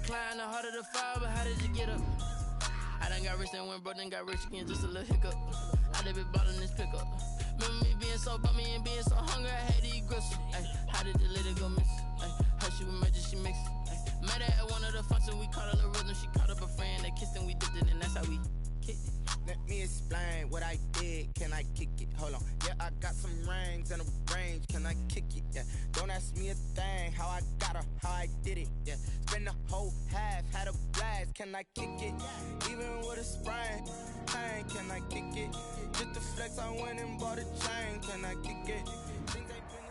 climb, the harder the fall, but how did you get up? I done got rich and went broke, then got rich again, just a little hiccup. I done been ballin' this pickup. Remember me being so bummy and being so hungry, I had to eat gristle. Ay, how did the lady go miss? Ay, how she was magic, she mixed. Met her at one of the functions, we caught a little rhythm. She caught up a friend, they kissed and we dipped it, and that's how we kicked it. Let me explain what I did, can I kick it? Hold on, yeah, I got some rings and a range, can I kick it? Yeah, don't ask me a thing, how I got her, how I did it. Yeah, spend the whole half, had a blast, can I kick it? Even with a sprain, pain, can I kick it? Just the flex, I went and bought a chain, can I kick it? Things ain't been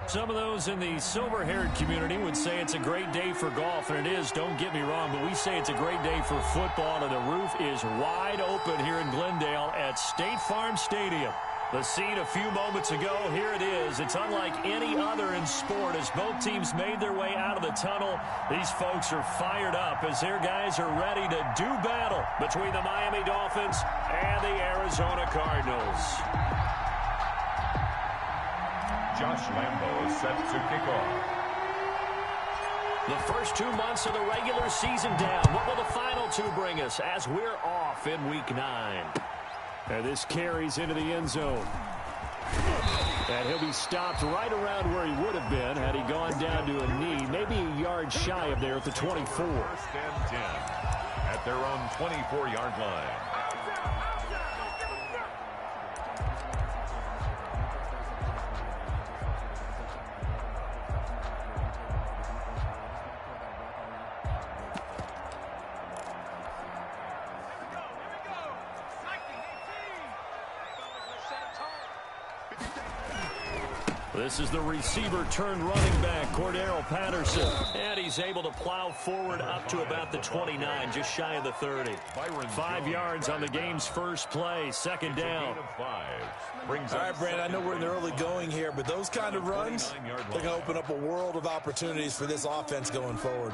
Some of those in the silver-haired community would say it's a great day for golf, and it is, don't get me wrong, but we say it's a great day for football, and the roof is wide open here in Glendale at State Farm Stadium. The scene a few moments ago, here it is. It's unlike any other in sport as both teams made their way out of the tunnel. These folks are fired up as their guys are ready to do battle between the Miami Dolphins and the Arizona Cardinals. Josh Lambo is set to kick off. The first 2 months of the regular season down. What will the final two bring us as we're off in Week 9? And this carries into the end zone. And he'll be stopped right around where he would have been had he gone down to a knee, maybe a yard shy of there at the 24. First and 10 at their own 24-yard line. This is the receiver turned running back, Cordero Patterson. And he's able to plow forward up to about the 29, just shy of the 30. 5 yards on the game's first play, second down. All right, Brandon, I know we're in the early going here, but those kind of runs, they're going to open up a world of opportunities for this offense going forward.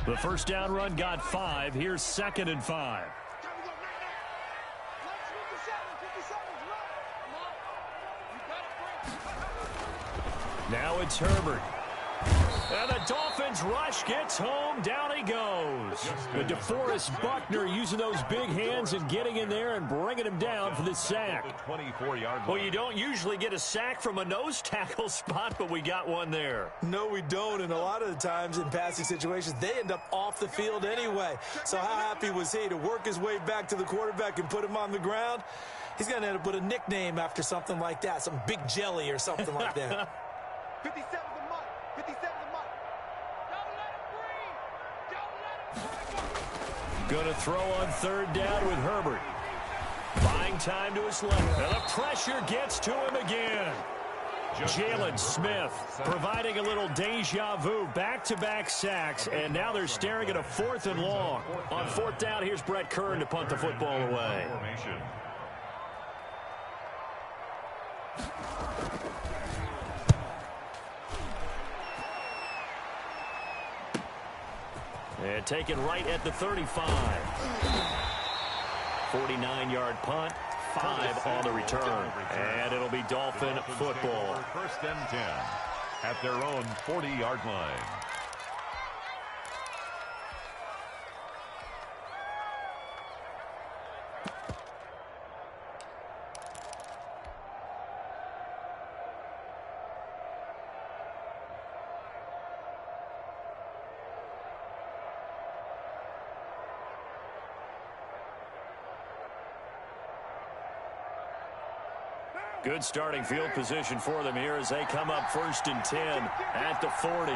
The first down run got 5. Here's 2nd and 5. Now it's Herbert. And the Dolphins rush gets home. Down he goes. But DeForest Buckner using those big hands and getting in there and bringing him down for the sack. Well, you don't usually get a sack from a nose tackle spot, but we got one there. No, we don't. And a lot of the times in passing situations, they end up off the field anyway. So how happy was he to work his way back to the quarterback and put him on the ground? He's going to end up with a nickname after something like that, some Big Jelly or something like that. 57 the month. 57 the month. Don't let him breathe. Going to throw on 3rd down with Herbert. Buying time to his left. And the pressure gets to him again. Jalen Smith providing a little deja vu. Back-to-back sacks. And now they're staring at a 4th and long. On 4th down, here's Brett Kern to punt the football away. And taken right at the 35. 49-yard punt, 5 on the return. And it'll be Dolphin football. First and 10 at their own 40-yard line. Good starting field position for them here as they come up 1st and 10 at the 40.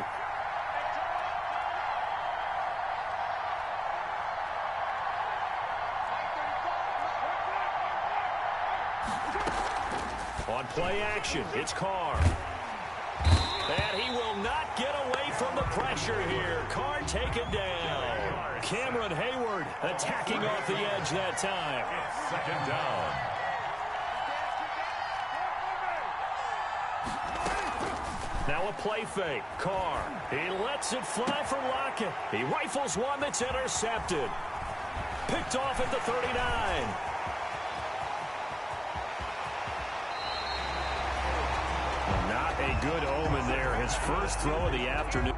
On play action, it's Carr. And he will not get away from the pressure here. Carr taken down. Cameron Hayward attacking off the edge that time. Second down. Now a play fake. Carr. He lets it fly for Lockett. He rifles one that's intercepted. Picked off at the 39. good omen there. His first throw of the afternoon.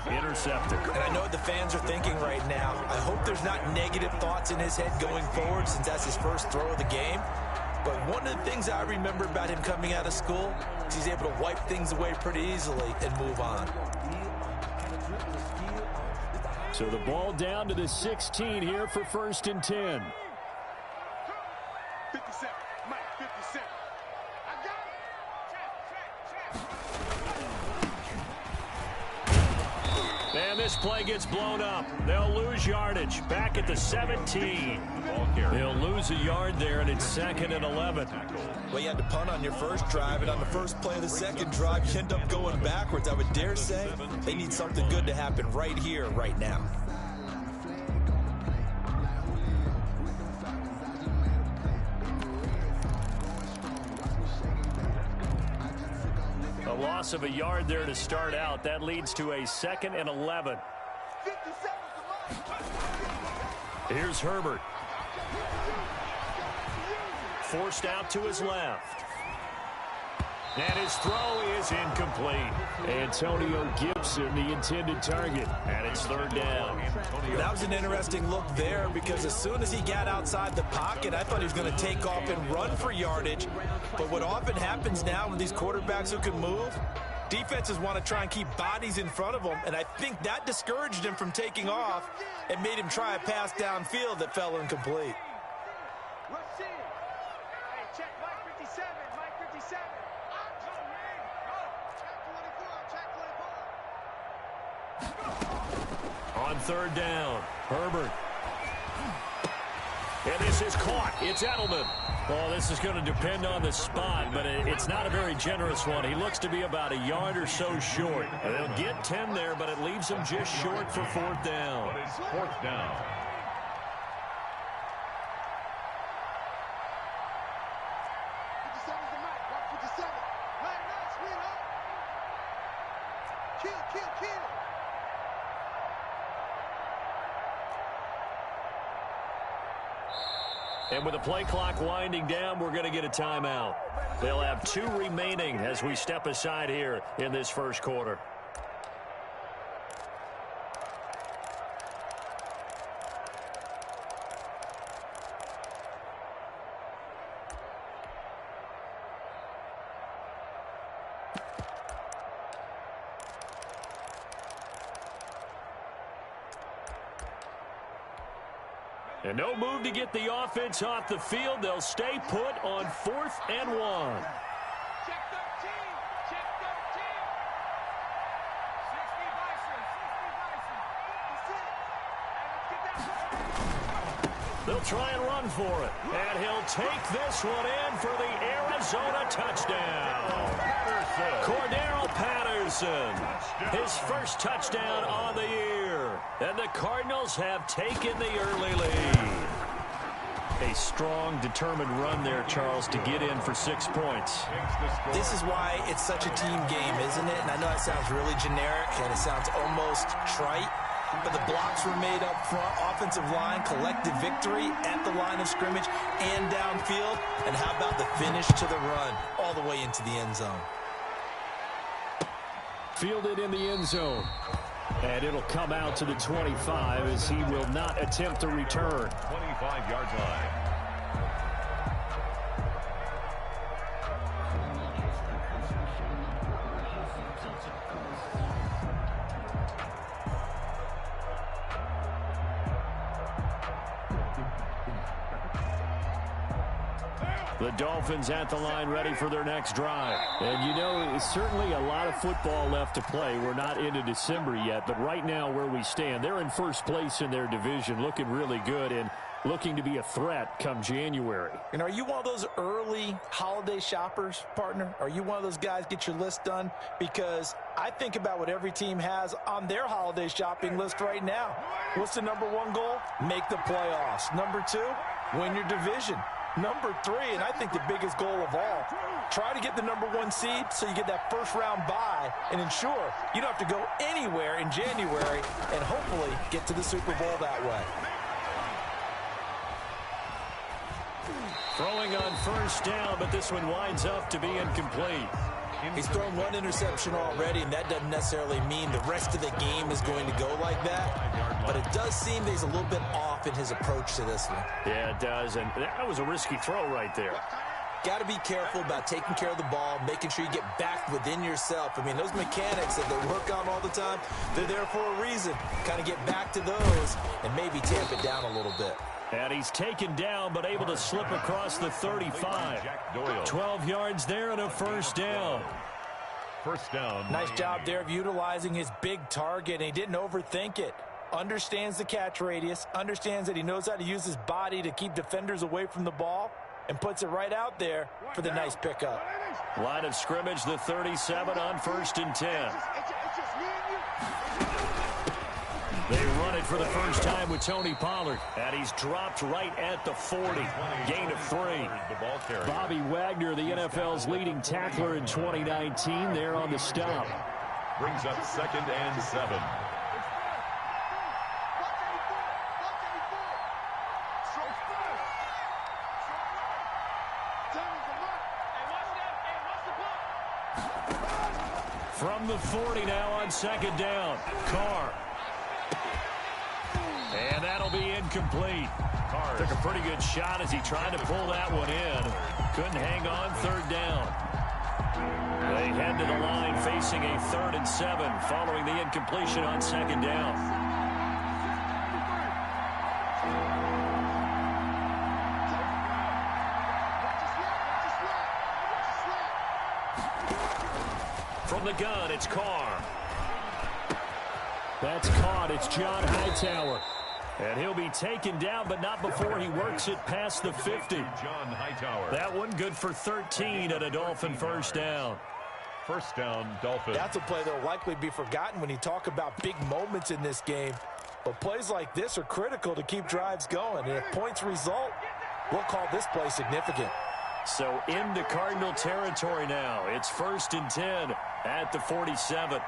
Intercepted. And I know what the fans are thinking right now. I hope there's not negative thoughts in his head going forward since that's his first throw of the game. But one of the things I remember about him coming out of school is he's able to wipe things away pretty easily and move on. So the ball down to the 16 here for 1st and 10. 57, Mike, 57. I got it. And this play gets blown up. They'll lose yardage. Back at the 17. They'll lose a yard there, and it's 2nd and 11. Well, you had to punt on your first drive, and on the first play of the second drive, you end up going backwards. I would dare say they need something good to happen right here, right now. A loss of a yard there to start out. That leads to a 2nd and 11. Here's Herbert. Forced out to his left. And his throw is incomplete. Antonio Gibson, the intended target. And it's 3rd down. That was an interesting look there because as soon as he got outside the pocket, I thought he was going to take off and run for yardage. But what often happens now with these quarterbacks who can move, defenses want to try and keep bodies in front of them. And I think that discouraged him from taking off and made him try a pass downfield that fell incomplete. On 3rd down, Herbert. And this is caught. It's Edelman. Well, this is going to depend on the spot, but it's not a very generous one. He looks to be about a yard or so short. And they'll get 10 there, but it leaves him just short for 4th down. But it's 4th down. And with the play clock winding down, we're going to get a timeout. They'll have 2 remaining as we step aside here in this first quarter. And no move to get the offense off the field. They'll stay put on 4th and 1. Check 13. Check 13. 60 Bison. 60 Bison. They'll try and run for it. And he'll take this one in for the Arizona touchdown. Cordero Patterson, his first touchdown on the year. And the Cardinals have taken the early lead. A strong, determined run there, Charles, to get in for 6 points. This is why it's such a team game, isn't it? And I know it sounds really generic and it sounds almost trite, but the blocks were made up front, offensive line, collective victory at the line of scrimmage and downfield. And how about the finish to the run all the way into the end zone? Fielded in the end zone. And it'll come out to the 25 as he will not attempt to return. 25-yard line. The Dolphins at the line ready for their next drive. And you know, certainly a lot of football left to play. We're not into December yet, but right now where we stand, they're in first place in their division, looking really good. And looking to be a threat come January. And are you one of those early holiday shoppers, partner? Are you one of those guys get your list done? Because I think about what every team has on their holiday shopping list right now. What's the number one goal? Make the playoffs. Number two, win your division. Number three, and I think the biggest goal of all, try to get the number one seed so you get that first round bye and ensure you don't have to go anywhere in January and hopefully get to the Super Bowl that way. Throwing on first down, but this one winds up to be incomplete. He's thrown one interception already, and that doesn't necessarily mean the rest of the game is going to go like that. But it does seem that he's a little bit off in his approach to this one. Yeah, it does, and that was a risky throw right there. Got to be careful about taking care of the ball, making sure you get back within yourself. I mean, those mechanics that they work on all the time, they're there for a reason. Kind of get back to those and maybe tamp it down a little bit. And he's taken down, but able to slip across the 35. 12 yards there and a first down. First down. Nice job there of utilizing his big target, and he didn't overthink it. Understands the catch radius, understands that he knows how to use his body to keep defenders away from the ball, and puts it right out there for the nice pickup. Line of scrimmage, the 37 on 1st and 10. They run it for the first time with Tony Pollard, and he's dropped right at the 40. Gain of 3. Bobby Wagner, the NFL's leading tackler in 2019, there on the stop. Brings up 2nd and 7. From the 40 now on 2nd down. Carr. And that'll be incomplete. Carr took a pretty good shot as he tried to pull that one in. Couldn't hang on 3rd down. They head to the line facing a 3rd and 7 following the incompletion on 2nd down. From the gun, it's Carr. That's caught. It's John Hightower. And he'll be taken down, but not before he works it past the 50. John Hightower. That one good for 13 and a Dolphin first down. First down, Dolphins. That's a play that will likely be forgotten when you talk about big moments in this game. But plays like this are critical to keep drives going. And if points result, we'll call this play significant. So into Cardinal territory now. It's 1st and 10 at the 47.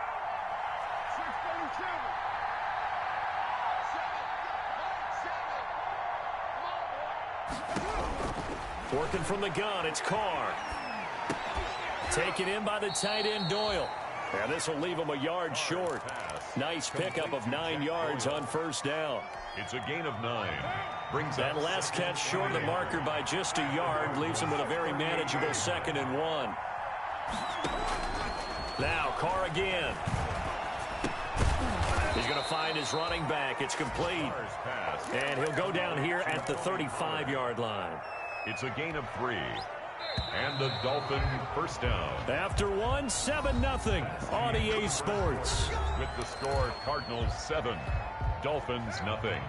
Working from the gun, it's Carr. Taken in by the tight end, Doyle. And this will leave him a yard short. Nice pickup of 9 yards on first down. It's a gain of 9. Brings that last catch short of the marker by just a yard. Leaves him with a very manageable 2nd and 1. Now Carr again. He's going to find his running back. It's complete. And he'll go down here at the 35-yard line. It's a gain of 3. And the Dolphin first down. After one, 7-0 on EA Sports. With the score, Cardinals 7, Dolphins nothing.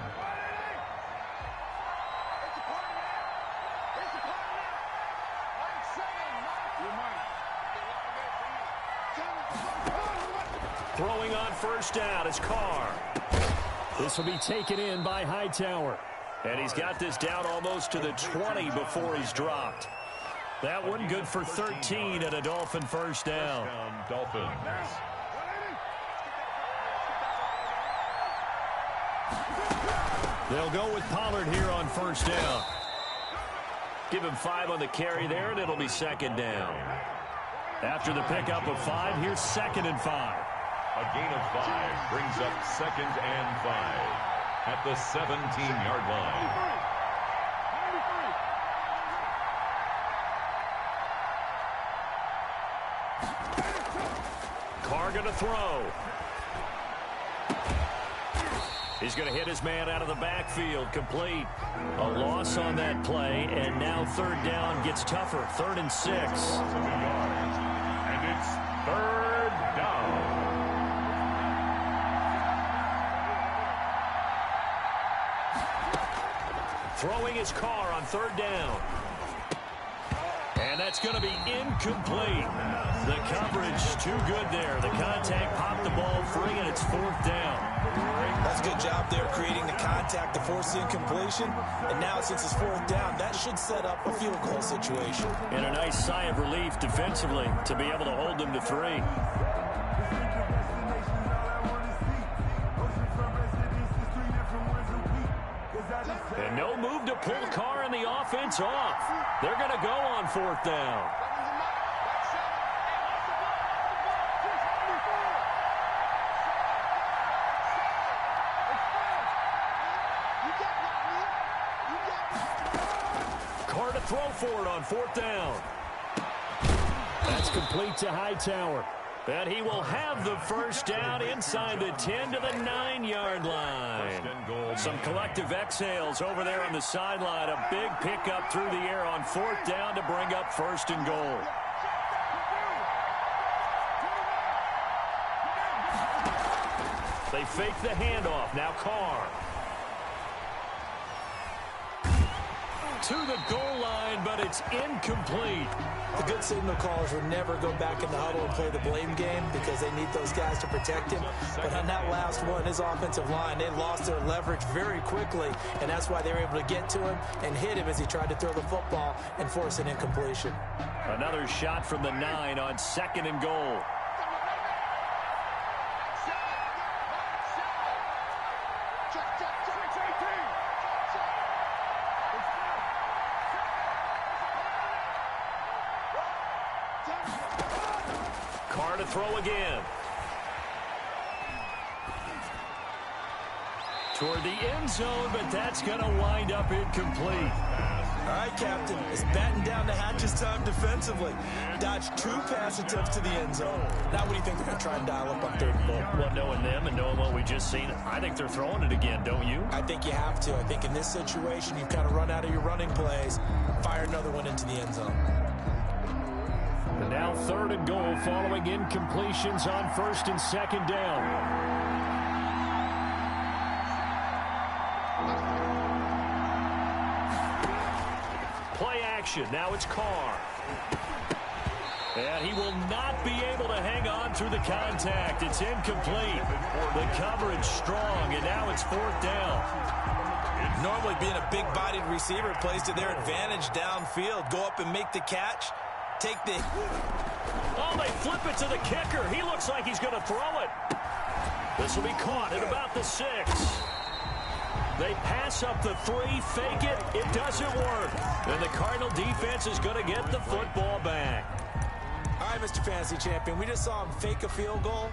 Throwing on first down is Carr. This will be taken in by Hightower. And he's got this down almost to the 20 before he's dropped. That one good for 13 and a Dolphin first down. Dolphins. They'll go with Pollard here on first down. Give him 5 on the carry there, and it'll be 2nd down. After the pickup of 5, here's 2nd and 5. A gain of 5 brings up 2nd and 5 at the 17-yard line. Carr going to throw. He's going to hit his man out of the backfield. Complete. A loss on that play, and now 3rd down gets tougher. 3rd and 6. And it's 3rd down. Throwing his car on 3rd down. And that's going to be incomplete. The coverage too good there. The contact popped the ball free, and it's 4th down. That's a good job there creating the contact to force the incompletion. And now since it's 4th down, that should set up a field goal situation. And a nice sigh of relief defensively to be able to hold them to 3. And no move to pull Carr and the offense off. They're going to go on 4th down. Carr to throw for it on 4th down. That's complete to Hightower. And he will have the 1st down inside the 10 to the 9-yard line. Some collective exhales over there on the sideline. A big pickup through the air on 4th down to bring up 1st and goal. They fake the handoff. Now Carr. To the goal line, but it's incomplete. The good signal callers would never go back in the huddle and play the blame game because they need those guys to protect him. But on that last one, his offensive line, they lost their leverage very quickly, and that's why they were able to get to him and hit him as he tried to throw the football and force an incompletion. Another shot from the 9 on 2nd and goal. Carr to throw again. Toward the end zone, but that's going to wind up incomplete. All right, Captain. It's batten down the hatches time defensively. Dodged 2 pass attempts to the end zone. Now what do you think they're going to try and dial up on 3rd and goal? Well, knowing them and knowing what we just seen, I think they're throwing it again, don't you? I think you have to. I think in this situation, you've kind of run out of your running plays. Fire another one into the end zone. And now 3rd and goal following incompletions on 1st and 2nd down. Play action. Now it's Carr. And he will not be able to hang on through the contact. It's incomplete. The coverage strong, and now it's 4th down. Normally being a big-bodied receiver plays to their advantage downfield. Go up and make the catch. Take the... Oh, they flip it to the kicker. He looks like he's going to throw it. This will be caught at about the 6. They pass up the 3, fake it. It doesn't work. And the Cardinal defense is going to get the football back. All right, Mr. Fantasy Champion, we just saw him fake a field goal,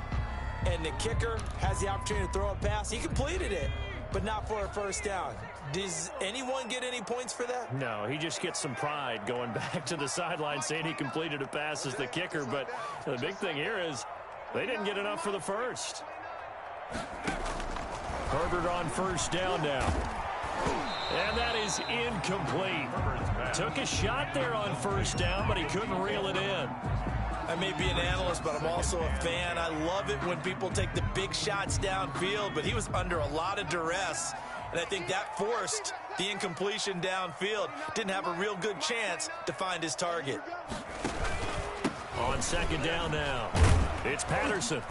and the kicker has the opportunity to throw a pass. He completed it, but not for a 1st down. Does anyone get any points for that? No, he just gets some pride going back to the sideline saying he completed a pass as the kicker. But the big thing here is they didn't get enough for the 1st. Herbert on 1st down now. And that is incomplete. Took a shot there on 1st down, but he couldn't reel it in. I may be an analyst, but I'm also a fan. I love it when people take the big shots downfield, but he was under a lot of duress. And I think that forced the incompletion downfield. Didn't have a real good chance to find his target. On 2nd down now, it's Patterson.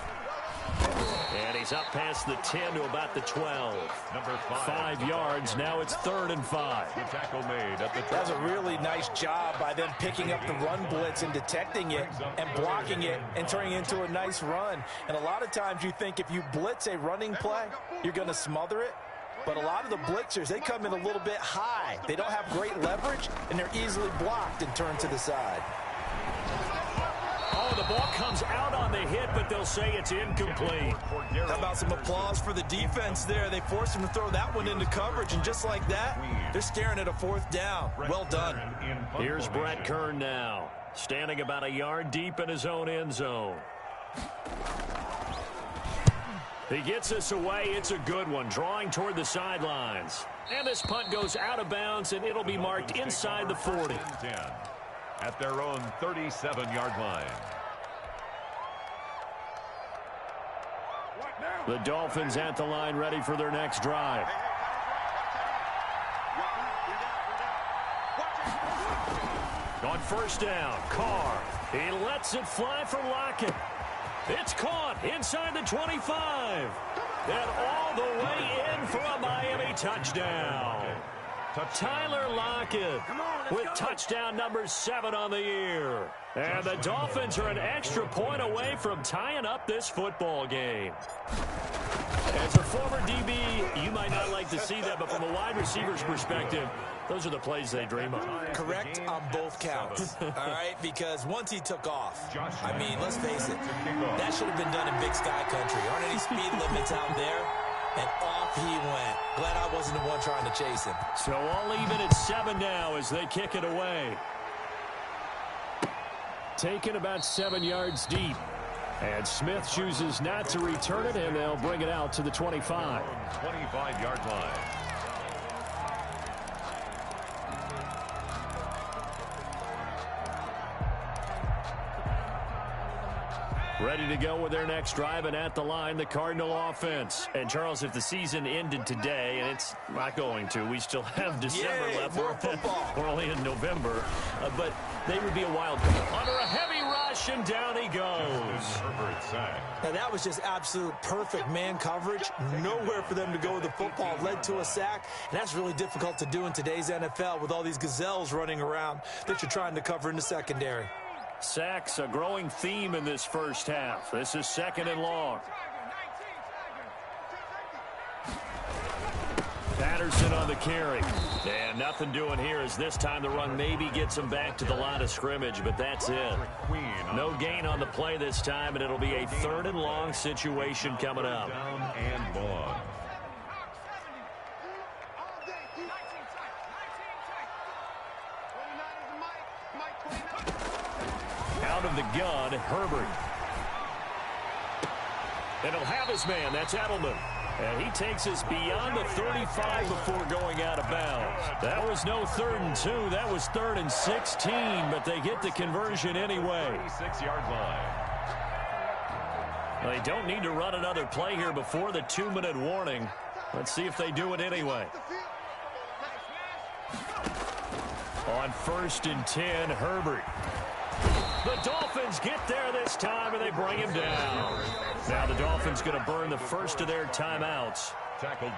And he's up past the 10 to about the 12. Number 5 yards. Now it's 3rd and 5. The tackle made at the That was a really nice job by them picking up the run blitz and detecting it and blocking it and turning it into a nice run. And a lot of times you think if you blitz a running play, you're going to smother it. But a lot of the blitzers, they come in a little bit high. They don't have great leverage, and they're easily blocked and turned to the side. Oh, the ball comes out on the hit, but they'll say it's incomplete. How about some applause for the defense there? They forced him to throw that one into coverage, and just like that, they're staring at a 4th down. Well done. Here's Brett Kern now, standing about a yard deep in his own end zone. He gets us away. It's a good one, drawing toward the sidelines. And this punt goes out of bounds, and it'll be marked inside the 40. At their own 37-yard line. The Dolphins at the line ready for their next drive. On first down, Carr. He lets it fly for Lockett. It's caught inside the 25. And all the way in for a Miami touchdown. Tyler Lockett with touchdown number 7 on the year. And the Dolphins are an extra point away from tying up this football game. As a former DB, you might not like to see that, but from a wide receiver's perspective, those are the plays they dream of. Correct on both counts, all right? Because once he took off, I mean, let's face it, that should have been done in Big Sky Country. Aren't any speed limits out there? And off he went. Glad I wasn't the one trying to chase him. So all even at 7 now as they kick it away. Taken about 7 yards deep. And Smith chooses not to return it, and they'll bring it out to the 25. 25-yard line. Ready to go with their next drive, and at the line, the Cardinal offense. And, Charles, if the season ended today, and it's not going to, we still have December left. More football. We're only in November. But they would be a wild card. Under a heavy rush, and down he goes. Now, that was just absolute perfect man coverage. Nowhere for them to go with the football. Led to a sack. And that's really difficult to do in today's NFL with all these gazelles running around that you're trying to cover in the secondary. Sacks, a growing theme in this first half. This is 2nd and long. Patterson on the carry. And nothing doing here as this time the run maybe gets him back to the line of scrimmage, but that's it. No gain on the play this time, and it'll be a 3rd and long situation coming up. Down and long. Out of the gun, Herbert. And he'll have his man. That's Edelman. And he takes us beyond the 35 before going out of bounds. That was no 3rd and 2. That was 3rd and 16, but they get the conversion anyway. 36-yard line. They don't need to run another play here before the 2-minute warning. Let's see if they do it anyway. On 1st and 10, Herbert. The Dolphins get there this time, and they bring him down. Now the Dolphins going to burn the first of their timeouts.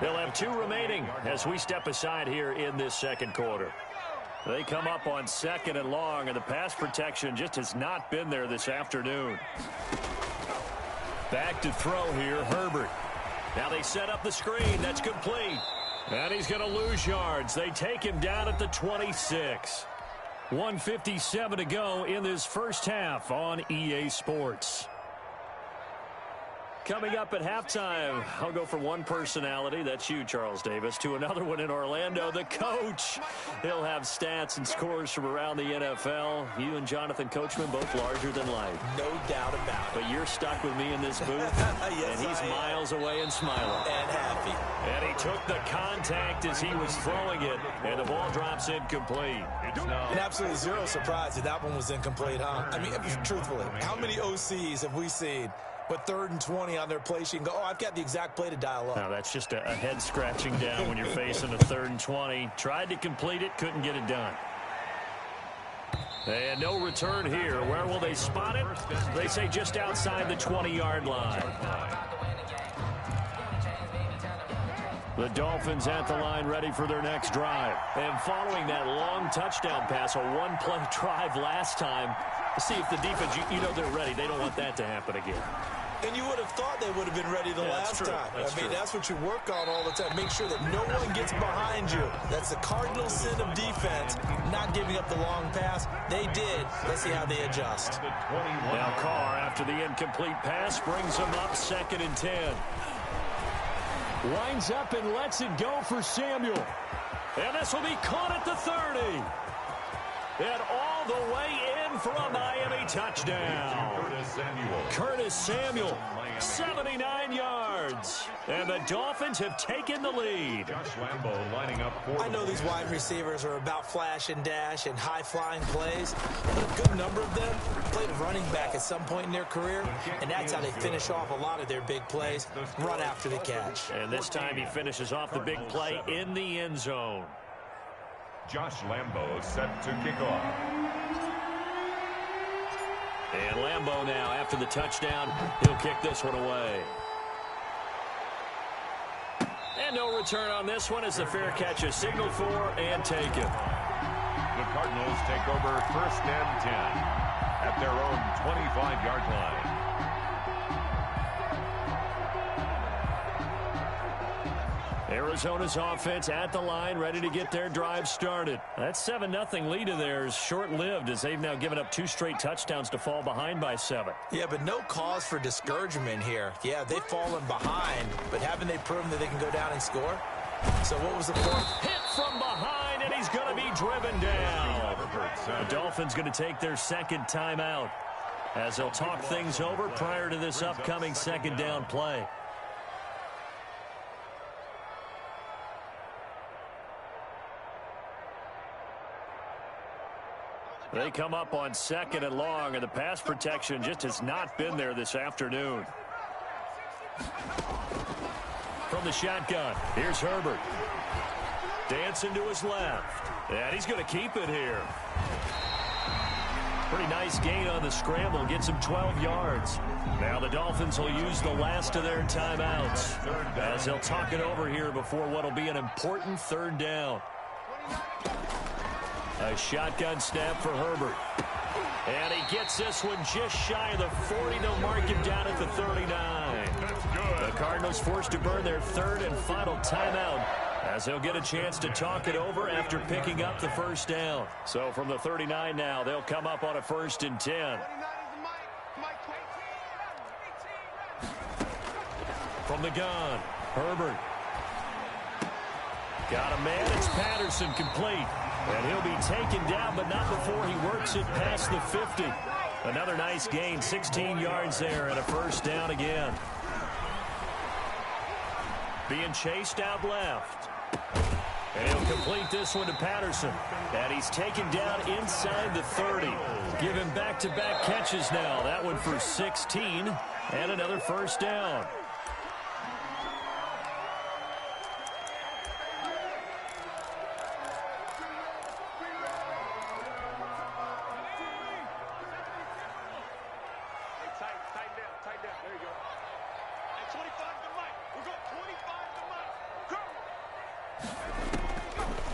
They'll have 2 remaining as we step aside here in this 2nd quarter. They come up on 2nd and long, and the pass protection just has not been there this afternoon. Back to throw here, Herbert. Now they set up the screen. That's complete. And he's going to lose yards. They take him down at the 26. 1:57 to go in this first half on EA Sports. Coming up at halftime, I'll go from one personality, that's you, Charles Davis, to another one in Orlando, the coach. He'll have stats and scores from around the NFL. You and Jonathan Coachman, both larger than life. No doubt about it. But you're stuck with me in this booth, Yes, and he's miles away and smiling. And happy. And he took the contact as he was throwing it, and the ball drops incomplete. And absolutely zero surprise that one was incomplete, huh? I mean, truthfully, how many OCs have we seen with 3rd and 20 on their play sheet and go, oh, I've got the exact play to dial up? Now, that's just a head scratching down when you're facing a 3rd and 20. Tried to complete it, couldn't get it done. And no return here. Where will they spot it? They say just outside the 20-yard line. The Dolphins at the line ready for their next drive. And following that long touchdown pass, a one-play drive last time, see if the defense, you know they're ready. They don't want that to happen again. And you would have thought they would have been ready the last time. I mean, that's what you work on all the time. Make sure that no one gets behind you. That's the cardinal sin of defense, not giving up the long pass. They did. Let's see how they adjust. Now Carr, after the incomplete pass, brings them up 2nd and 10. Winds up and lets it go for Samuel. And this will be caught at the 30. And all the way in for a Miami touchdown. Curtis Samuel, 79 yards. And the Dolphins have taken the lead. Josh Lambo lining up for I know these wide receivers are about flash and dash and high-flying plays, but a good number of them played running back at some point in their career, and that's how they finish off a lot of their big plays, run after the catch. And this time he finishes off the big play in the end zone. Josh Lambo set to kick off. And Lambeau now, after the touchdown, he'll kick this one away. And no return on this one as the fair catch is signaled for and taken. The Cardinals take over 1st and 10 at their own 25-yard line. Arizona's offense at the line, ready to get their drive started. That 7-0 lead of theirs short-lived as they've now given up 2 straight touchdowns to fall behind by 7. Yeah, but no cause for discouragement here. Yeah, they've fallen behind, but haven't they proven that they can go down and score? So what was the point? Hit from behind, and he's going to be driven down. The Dolphins going to take their second timeout as they'll talk things over prior to this upcoming second down play. They come up on 2nd and long, and the pass protection just has not been there this afternoon. From the shotgun, here's Herbert. Dancing to his left. And he's going to keep it here. Pretty nice gain on the scramble. Gets him 12 yards. Now the Dolphins will use the last of their timeouts as they'll talk it over here before what will be an important 3rd down. A shotgun snap for Herbert. And he gets this one just shy of the 40. They'll mark him down at the 39. The Cardinals forced to burn their 3rd and final timeout as they'll get a chance to talk it over after picking up the 1st down. So from the 39 now, they'll come up on a 1st and 10. From the gun, Herbert. Got a man. It's Patterson complete. And he'll be taken down, but not before he works it past the 50. Another nice gain, 16 yards there, and a 1st down again. Being chased out left. And he'll complete this one to Patterson. And he's taken down inside the 30. Give him back-to-back catches now. That one for 16, and another 1st down.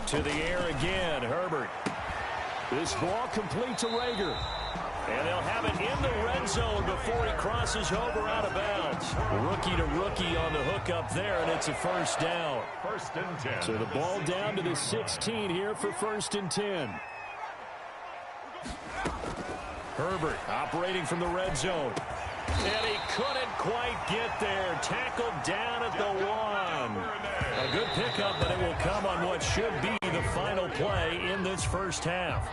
To the air again, Herbert. This ball complete to Rager. And they'll have it in the red zone before he crosses over out of bounds. Rookie to rookie on the hook up there, and it's a 1st down. 1st and 10. So the ball down to the 16 here for 1st and 10. Herbert operating from the red zone. And he couldn't quite get there. Tackled down at the 1. A good pickup, but it will come on what should be the final play in this 1st half.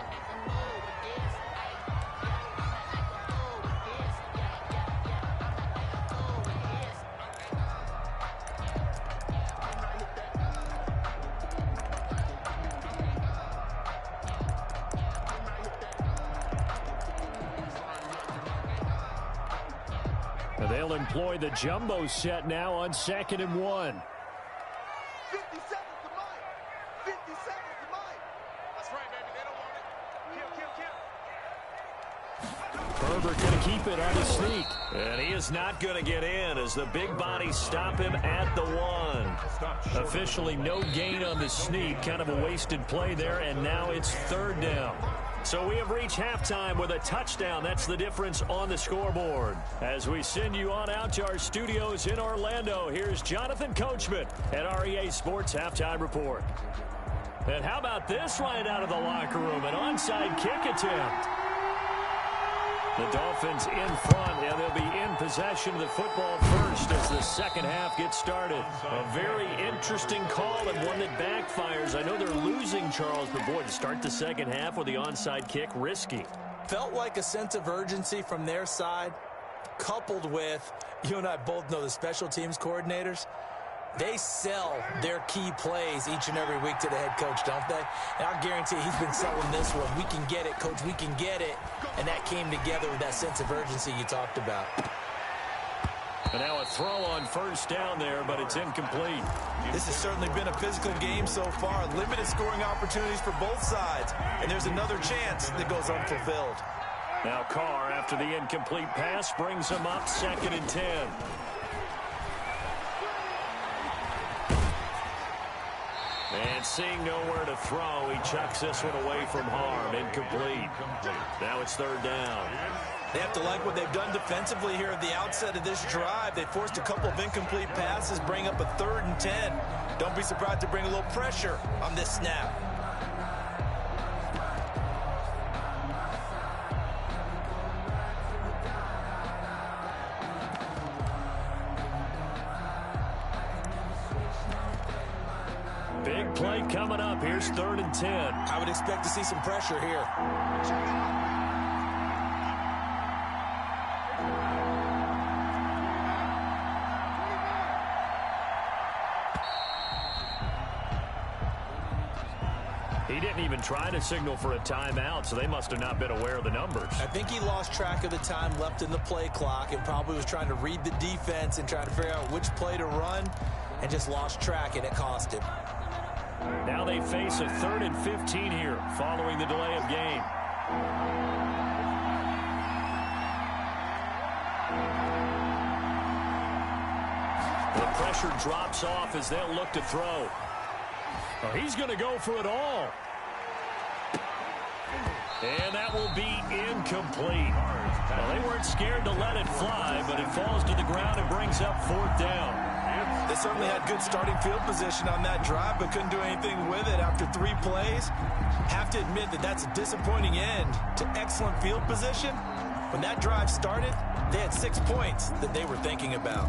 And they'll employ the jumbo set now on 2nd and 1. 50 seconds to Mike. 50 seconds to Mike. That's right, baby. They don't want it. Kill. Herbert going to keep it on the sneak. And he is not going to get in as the big bodies stop him at the 1. Officially no gain on the sneak. Kind of a wasted play there, and now it's 3rd down. So we have reached halftime with a touchdown. That's the difference on the scoreboard. As we send you on out to our studios in Orlando, here's Jonathan Coachman at REA Sports Halftime Report. And how about this right out of the locker room? An onside kick attempt. The Dolphins in front, and they'll be in possession of the football first as the second half gets started. A very interesting call and one that backfires. I know they're losing, Charles, but boy, to start the second half with the onside kick, risky. Felt like a sense of urgency from their side, coupled with, you and I both know the special teams coordinators. They sell their key plays each and every week to the head coach, don't they? And I guarantee he's been selling this one. We can get it, coach. We can get it. And that came together with that sense of urgency you talked about. And now a throw on 1st down there, but it's incomplete. This has certainly been a physical game so far. Limited scoring opportunities for both sides. And there's another chance that goes unfulfilled. Now Carr, after the incomplete pass, brings him up 2nd and 10. And seeing nowhere to throw, he chucks this one away from harm. Incomplete. Now it's 3rd down. They have to like what they've done defensively here at the outset of this drive. They forced a couple of incomplete passes, bring up a 3rd and 10. Don't be surprised to bring a little pressure on this snap. Big play coming up. Here's 3rd and 10. I would expect to see some pressure here. He didn't even try to signal for a timeout, so they must have not been aware of the numbers. I think he lost track of the time left in the play clock and probably was trying to read the defense and trying to figure out which play to run and just lost track, and it cost him. Now they face a 3rd and 15 here following the delay of game. The pressure drops off as they'll look to throw. Oh, he's going to go for it all. And that will be incomplete. Well, they weren't scared to let it fly, but it falls to the ground and brings up 4th down. They certainly had good starting field position on that drive, but couldn't do anything with it after 3 plays. Have to admit that that's a disappointing end to excellent field position. When that drive started, they had 6 points that they were thinking about.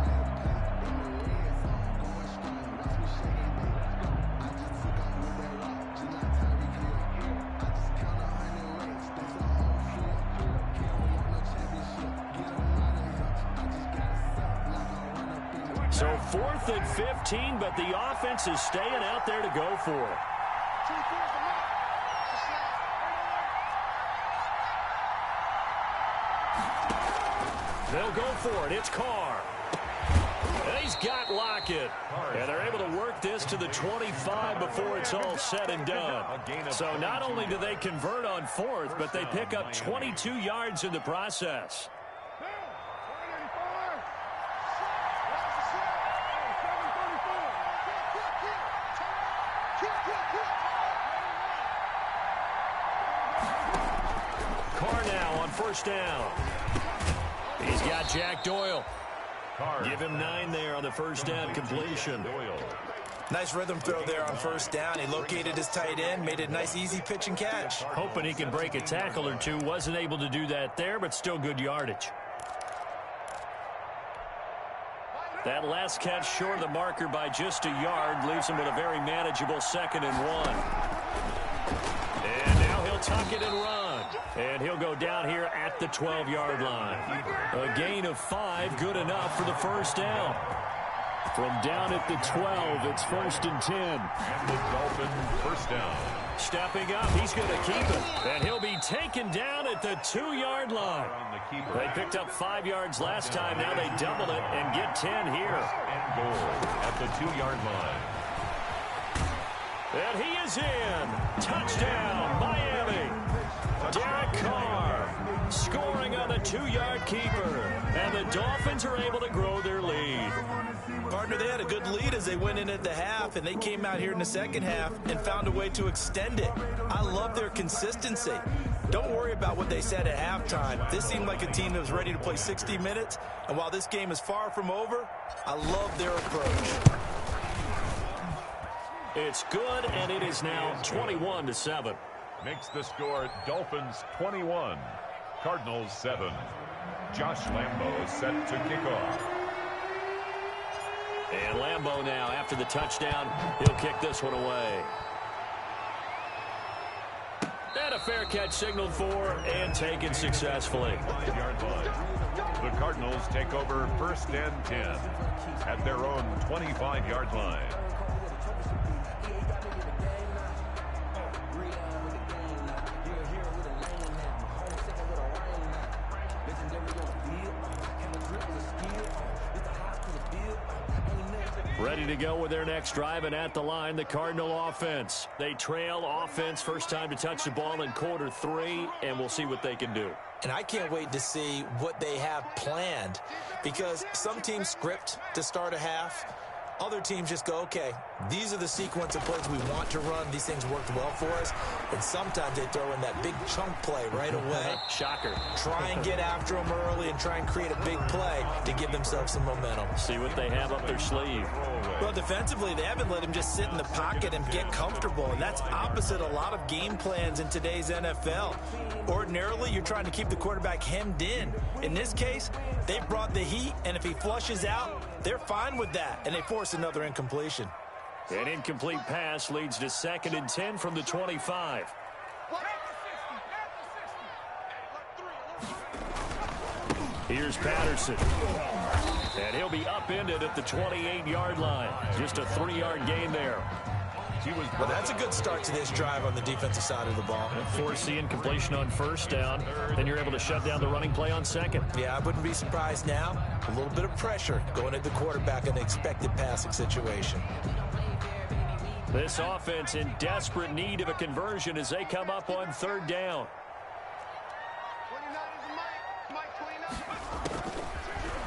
So 4th and 15, but the offense is staying out there to go for it. They'll go for it. It's Carr. And he's got Lockett. And they're able to work this to the 25 before it's all said and done. So not only do they convert on 4th, but they pick up 22 yards in the process. Carr now on 1st down. He's got Jack Doyle. Give him 9 there on the 1st down completion. Nice rhythm throw there on 1st down. He located his tight end, made a nice easy pitch and catch. Hoping he can break a tackle or two. Wasn't able to do that there, but still good yardage. That last catch short of the marker by just a yard leaves him with a very manageable 2nd and 1. And now he'll tuck it and run. And he'll go down here at the 12-yard line. A gain of 5, good enough for the 1st down. From down at the 12, it's 1st and 10. And the Dolphins 1st down. Stepping up, he's going to keep it. And he'll be taken down at the 2-yard line. They picked up 5 yards last time. Now they double it and get 10 here. And goal at the 2-yard line. And he is in. Touchdown, Miami. Derek Carr scoring on the 2-yard keeper. And the Dolphins are able to grow their lead. Partner, they had a good lead as they went in at the half, and they came out here in the 2nd half and found a way to extend it. I love their consistency. Don't worry about what they said at halftime. This seemed like a team that was ready to play 60 minutes, and while this game is far from over, I love their approach. It's good, and it is now 21-7. Makes the score Dolphins 21, Cardinals 7. Josh Lambo set to kick off. And Lambo now, after the touchdown, he'll kick this one away. And a fair catch signaled for and taken successfully. 5-yard line. The Cardinals take over 1st and 10 at their own 25-yard line. Ready to go with their next drive, and at the line, the Cardinal offense. They trail offense, first time to touch the ball in quarter 3, and we'll see what they can do. And I can't wait to see what they have planned, because some teams script to start a half. Other teams just go, okay, these are the sequence of plays we want to run. These things worked well for us. And sometimes they throw in that big chunk play right away. Shocker. Try and get after them early and try and create a big play to give themselves some momentum. See what they have up their sleeve. Well, defensively, they haven't let him just sit in the pocket and get comfortable. And that's opposite a lot of game plans in today's NFL. Ordinarily, you're trying to keep the quarterback hemmed in. In this case, they brought the heat, and if he flushes out, they're fine with that, and they force another incompletion. An incomplete pass leads to 2nd and 10 from the 25. Here's Patterson. And he'll be upended at the 28-yard line. Just a 3-yard gain there. Well, that's a good start to this drive on the defensive side of the ball. Force the incompletion on first down. Then you're able to shut down the running play on second. Yeah, I wouldn't be surprised now. A little bit of pressure going at the quarterback in an expected passing situation. This offense in desperate need of a conversion as they come up on 3rd down.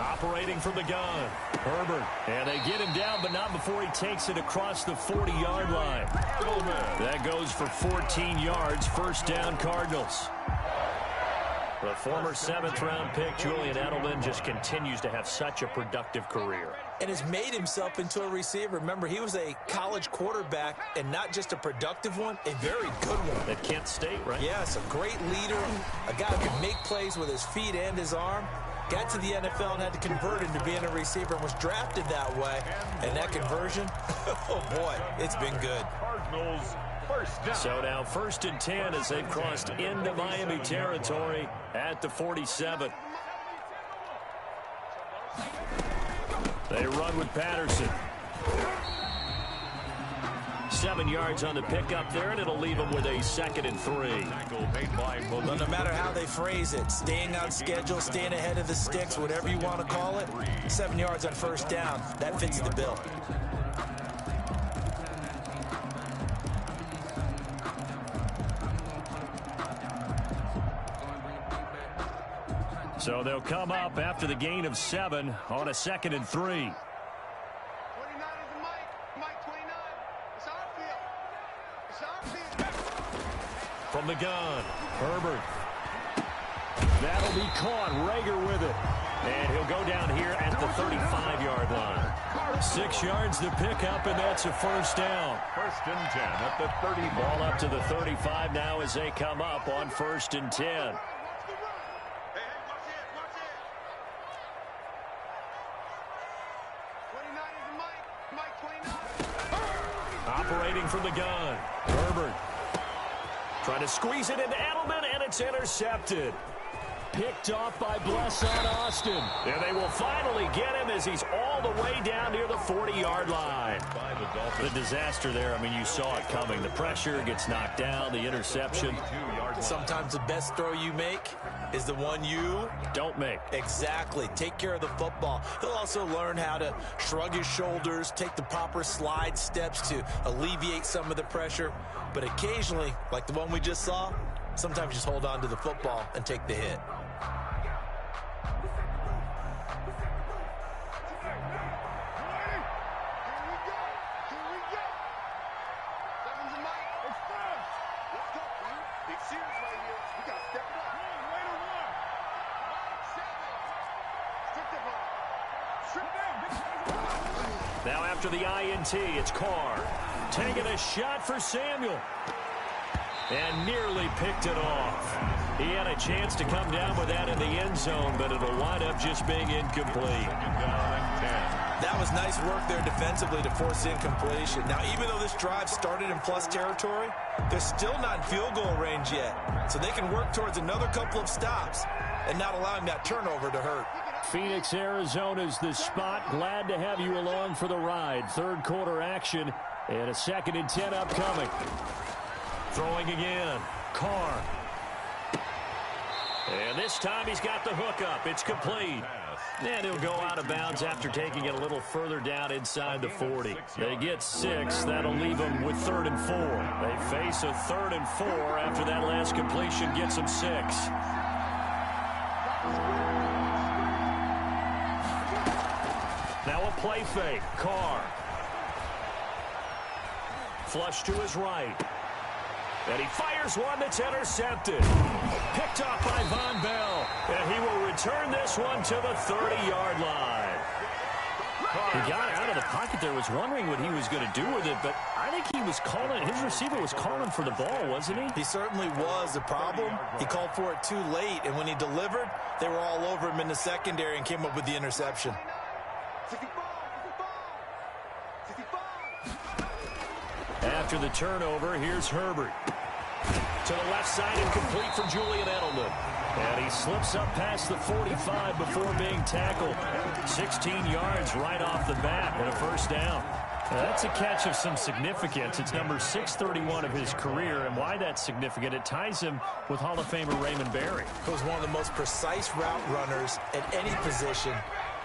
Operating from the gun, Herbert. And they get him down, but not before he takes it across the 40-yard line. That goes for 14 yards, first down Cardinals. The former 7th-round pick, Julian Edelman, just continues to have such a productive career. And has made himself into a receiver. Remember, he was a college quarterback, and not just a productive one, a very good one. At Kent State, right? Yes, a great leader, a guy who can make plays with his feet and his arm. Got to the NFL and had to convert into being a receiver and was drafted that way. And that conversion, oh boy, it's been good. Cardinals first down. So now 1st and 10 as they've crossed into Miami territory at the 47. They run with Patterson. 7 yards on the pickup there, and it'll leave them with a 2nd and 3. Well, no matter how they phrase it, staying on schedule, staying ahead of the sticks, whatever you want to call it, 7 yards on first down, that fits the bill. So they'll come up after the gain of 7 on a 2nd and 3. From the gun, Herbert. That'll be caught. Rager with it. And he'll go down here at the 35-yard line. 6 yards to pick up, and that's a first down. 1st and 10 at the 30. Ball up to the 35 now as they come up on 1st and 10. Operating from the gun, Herbert. Trying to squeeze it into Edelman, and it's intercepted. Picked off by Blesson Austin. And they will finally get him as he's all the way down near the 40-yard line. The disaster there, I mean, you saw it coming. The pressure gets knocked down, the interception. Sometimes the best throw you make is the one you don't make. Exactly. Take care of the football. He'll also learn how to shrug his shoulders, take the proper slide steps to alleviate some of the pressure. But occasionally, like the one we just saw, sometimes just hold on to the football and take the hit. Now after the INT, it's Carr. Taking a shot for Samuel. And nearly picked it off. He had a chance to come down with that in the end zone, but it'll wind up just being incomplete. That was nice work there defensively to force incompletion. Now, even though this drive started in plus territory, they're still not in field goal range yet. So they can work towards another couple of stops and not allowing that turnover to hurt. Phoenix, Arizona's the spot. Glad to have you along for the ride. 3rd quarter action and a 2nd and 10 upcoming. Throwing again. Carr. And this time he's got the hook up. It's complete. And he'll go out of bounds after taking it a little further down inside the 40. They get 6. That'll leave them with 3rd and 4. They face a 3rd and 4 after that last completion gets them 6. Now a play fake. Carr. Flush to his right. And he fires one that's intercepted. Picked off by Von Bell. And he will return this one to the 30-yard line. He got out of the pocket there, was wondering what he was going to do with it, but I think he was calling, his receiver was calling for the ball, wasn't he? He certainly was. The problem, he called for it too late, and when he delivered, they were all over him in the secondary and came up with the interception. After the turnover, here's Herbert. To the left side and complete for Julian Edelman. And he slips up past the 45 before being tackled. 16 yards right off the bat and a first down. Now that's a catch of some significance. It's number 631 of his career, and why that's significant, it ties him with Hall of Famer Raymond Berry. He was one of the most precise route runners at any position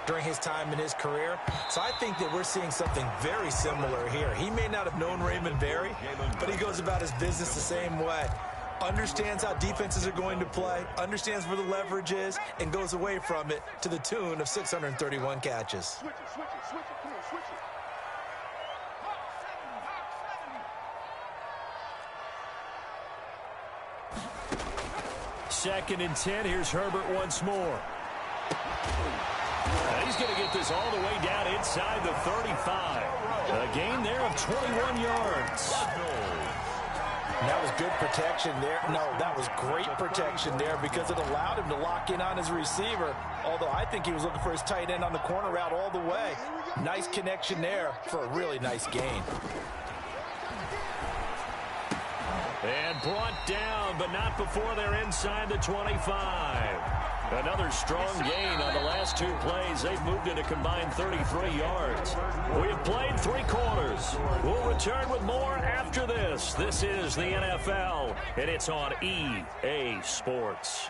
during his time in his career. So I think that we're seeing something very similar here. He may not have known Raymond Berry, but he goes about his business the same way. Understands how defenses are going to play, understands where the leverage is, and goes away from it to the tune of 631 catches. Switch it, come on, switch it. 2nd and 10. Here's Herbert once more. He's going to get this all the way down inside the 35. A gain there of 21 yards. And that was good protection there. No, that was great protection there because it allowed him to lock in on his receiver, although I think he was looking for his tight end on the corner route all the way. Nice connection there for a really nice gain. And brought down, but not before they're inside the 25. Another strong gain on the last 2 plays. They've moved it a combined 33 yards. We have played 3 quarters. We'll return with more after this. This is the NFL, and it's on EA Sports.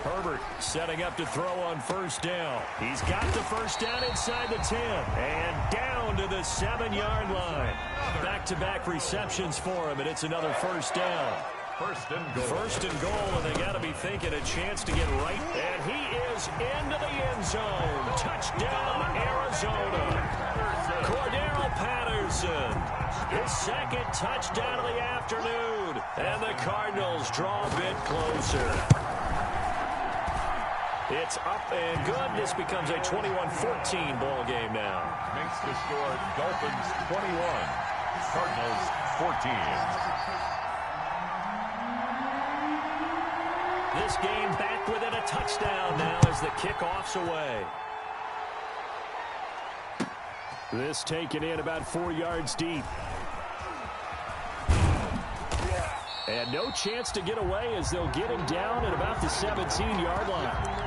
Herbert setting up to throw on first down. He's got the first down inside the 10 and down to the 7-yard line. Back-to-back receptions for him, and it's another first down. First and goal. First and goal, and they got to be thinking a chance to get right. And he is into the end zone. Touchdown, Arizona. Cordero Patterson, his 2nd touchdown of the afternoon. And the Cardinals draw a bit closer. It's up and good. This becomes a 21-14 ball game now. Makes the score Dolphins 21, Cardinals 14. This game back within a touchdown now as the kickoff's away. This taken in about 4 yards deep. And no chance to get away as they'll get him down at about the 17-yard line.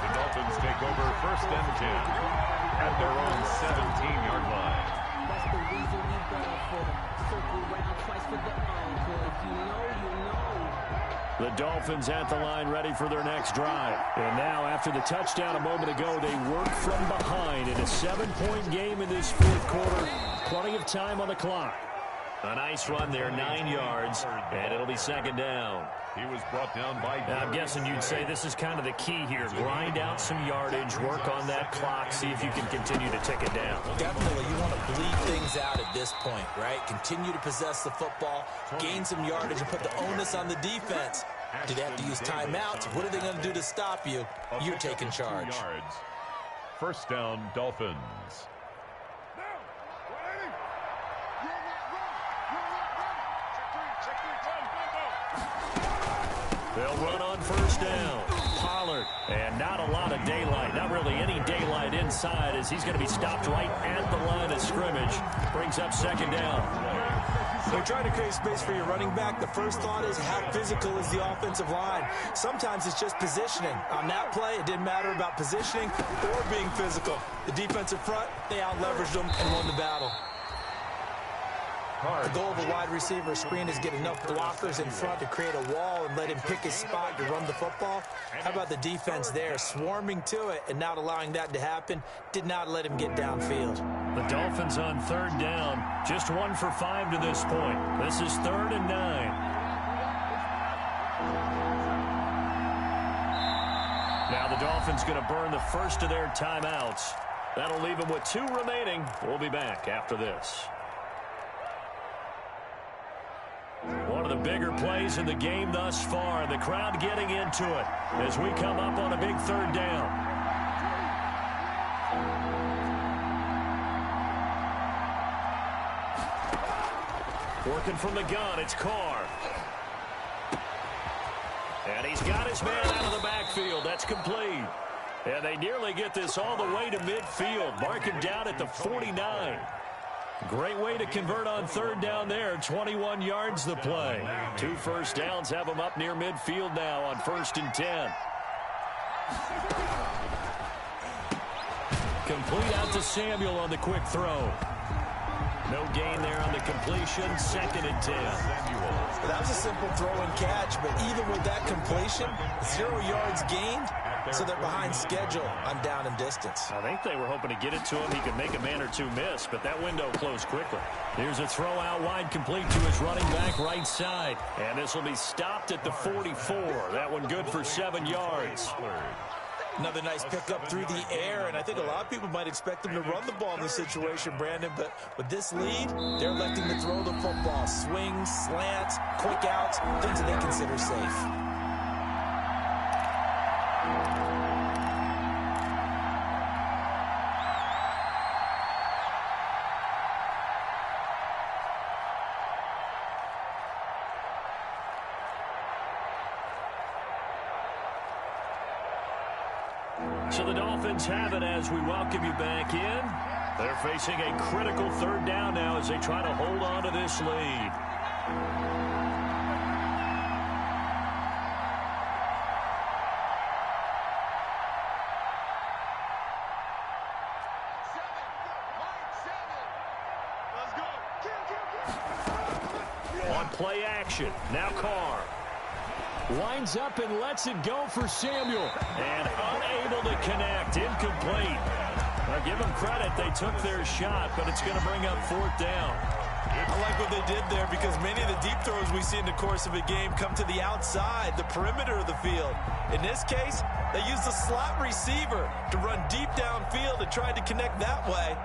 The Dolphins take over first and 10 at their own 17-yard line. That's the reason we go for the circle round twice for the encore. If you know, you know. The Dolphins at the line ready for their next drive. And now after the touchdown a moment ago, they work from behind in a 7-point game in this 4th quarter. Plenty of time on the clock. A nice run there, 9 yards, and it'll be 2nd down. He was brought down by... I'm guessing you'd say this is kind of the key here. Grind out some yardage, work on that clock, see if you can continue to tick it down. Definitely, you want to bleed things out at this point, right? Continue to possess the football, gain some yardage, and put the onus on the defense. Do they have to use timeouts? What are they going to do to stop you? You're taking charge. First down, Dolphins. They'll run on first down. Pollard, and not a lot of daylight. Not really any daylight inside as he's going to be stopped right at the line of scrimmage. Brings up 2nd down. When you're trying to create space for your running back, the first thought is how physical is the offensive line. Sometimes it's just positioning. On that play, it didn't matter about positioning or being physical. The defensive front, they out-leveraged them and won the battle. The goal of a wide receiver screen is get enough blockers in front to create a wall and let him pick his spot to run the football. How about the defense there, swarming to it and not allowing that to happen? Did not let him get downfield. The Dolphins on third down, just 1 for 5 to this point. This is 3rd and 9. Now the Dolphins going to burn the first of their timeouts. That'll leave them with 2 remaining. We'll be back after this. One of the bigger plays in the game thus far. The crowd getting into it as we come up on a big 3rd down. Working from the gun, it's Carr. And he's got his man out of the backfield. That's complete. And they nearly get this all the way to midfield. Mark him down at the 49. Great way to convert on 3rd down there. 21 yards the play. 2 first downs have them up near midfield now on 1st and 10. Complete out to Samuel on the quick throw. No gain there on the completion. 2nd and 10. That was a simple throw and catch, but even with that completion, 0 yards gained, so they're behind schedule on down and distance. I think they were hoping to get it to him. He could make a man or 2 miss, but that window closed quickly. Here's a throw out wide, complete to his running back right side. And this will be stopped at the 44. That one good for 7 yards. Another nice pickup through the air, and I think a lot of people might expect them to run the ball in this situation, Brandon, but with this lead, they're electing to throw the football. Swings, slants, quick outs, things that they consider safe. So the Dolphins have it as we welcome you back in. They're facing a critical 3rd down now as they try to hold on to this lead. On play action, now Carr. Winds up and lets it go for Samuel. And unable to connect. Incomplete. Now give them credit. They took their shot, but it's going to bring up 4th down. I like what they did there because many of the deep throws we see in the course of a game come to the outside, the perimeter of the field. In this case, they used a slot receiver to run deep downfield and tried to connect that way.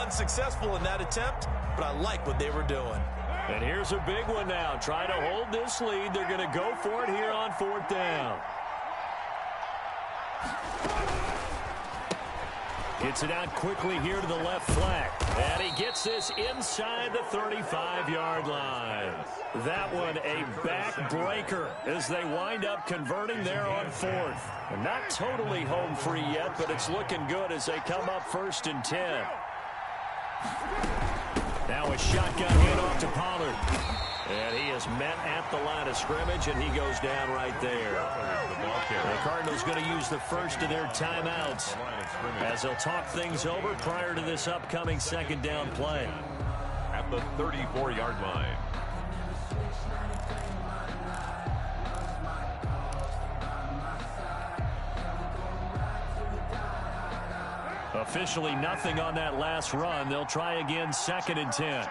Unsuccessful in that attempt, but I like what they were doing. And here's a big one now. Try to hold this lead. They're going to go for it here on 4th down. Gets it out quickly here to the left flank. And he gets this inside the 35-yard line. That one a backbreaker as they wind up converting there on 4th. And not totally home free yet, but it's looking good as they come up 1st and 10. Now a shotgun handoff to Pollard. And he is met at the line of scrimmage, and he goes down right there. The Cardinals going to use the first of their timeouts as they'll talk things over prior to this upcoming 2nd down play. At the 34-yard line. Officially nothing on that last run. They'll try again 2nd and 10.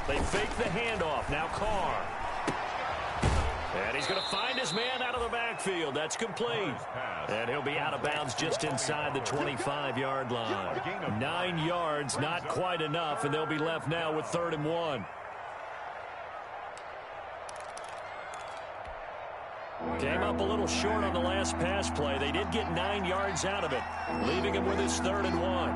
They fake the handoff. Now Carr. And he's going to find his man out of the backfield. That's complete. And he'll be out of bounds just inside the 25-yard line. 9 yards, not quite enough, and they'll be left now with 3rd and 1. Came up a little short on the last pass play. They did get 9 yards out of it, leaving him with his 3rd and 1.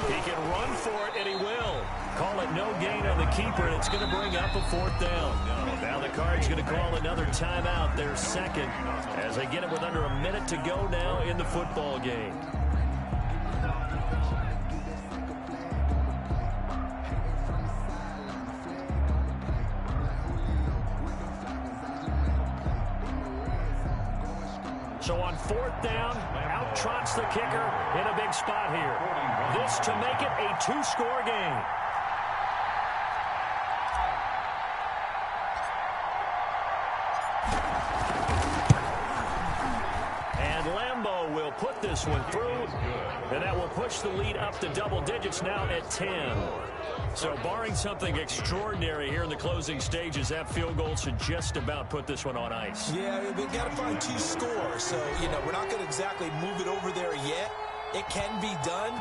He can run for it, and he will. Call it no gain on the keeper, and it's going to bring up a 4th down. Now the Cards going to call another timeout, their second, as they get it with under a minute to go now in the football game. So on 4th down, out trots the kicker in a big spot here. This to make it a 2-score game. And Lambo will put this one through, and that will push the lead up to double digits now at 10. So barring something extraordinary here in the closing stages, that field goal should just about put this one on ice. Yeah, we've got to find 2 scores. So, we're not going to exactly move it over there yet. It can be done,